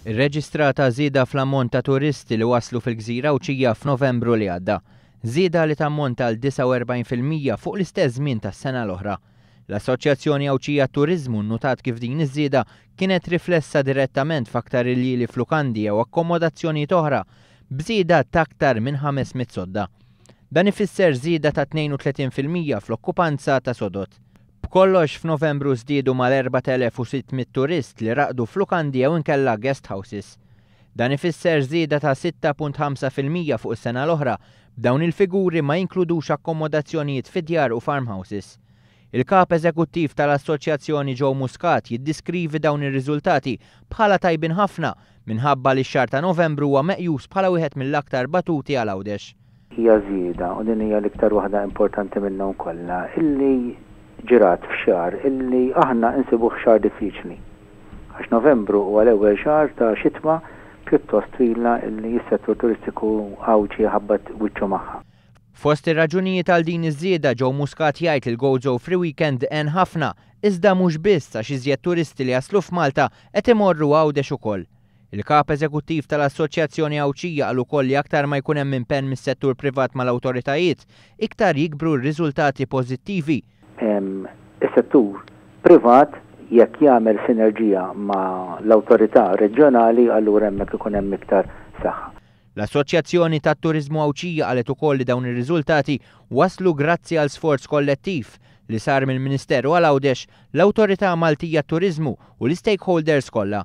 Irreġistrata żieda fl-ammont ta' turisti li waslu fil-Gżira Awċija f'Novembru li għadda. Żieda li tammonta għal 49% fuq l-istess żmien tas-sena l-oħra. L-Assoċjazzjoni Awċija Turiżmu nnutat kif din iż-żieda kienet riflessa direttament f'aktar illieli flukandi jew akkomodazzjonijiet oħra b'żieda ta' aktar minn 500 sodda. Dan ifisser żieda ta' 32% fl-okkupanza ta' sodot. B'kollox f'Novembru żdiedu mal-4,600 turist li raqdu flukandi jew inkella guest houses. Dan ifisser żieda ta' 6.5% fuq is-sena l-oħra, b'dawn il-figuri ma jinkludux akkomodazzjonijiet fid-djar u farmhouses. Il-kap eżekuttiv tal-Assoċjazzjoni Joe Muscat jiddiskrivi dawn ir-riżultati bħala tajbin ħafna minħabba li x-xahar ta' Novembru huwa meqjus bħala wieħed mill-aktar batuti għal Għawdex. Hija żieda u din hija l-iktar waħda importanti minnhom kollha illi ġirat f'xahar illi aħna insibuh xahar diffiċli. Għax Novembru huwa l-ewwel xahar ta' xitwa pjuttost twila illi s-settur turistiku Awċi ħabbat wiċċu magħha. Fost ir-raġunijiet għal din iż-żieda Joe Muscat jgħid il-Gozo Free Weekend en ħafna, iżda mhux biss għax iżjed turisti li jaslu f'Malta qed imorru Għawdex ukoll. Il-kap eżekuttiv tal-Assoċjazzjoni Awċija qal ukoll li aktar ma jkun hemm impenn mis-settur privat mal-awtoritajiet, iktar jikbru r-riżultati pożittivi. Is-settur privat jekk jagħmel sinerġija ma' l-awtorità reġjonali allura hemmhekk ikun hemm iktar saħħa. L-Assoċjazzjoni tat-Turiżmu Awċija qalet ukoll li dawn ir-riżultati waslu grazzi għal sforz kollettiv li sar mill-Ministeru għal Għawdex, l-Awtorità Maltija t-Turiżmu u l-stakeholders kollha.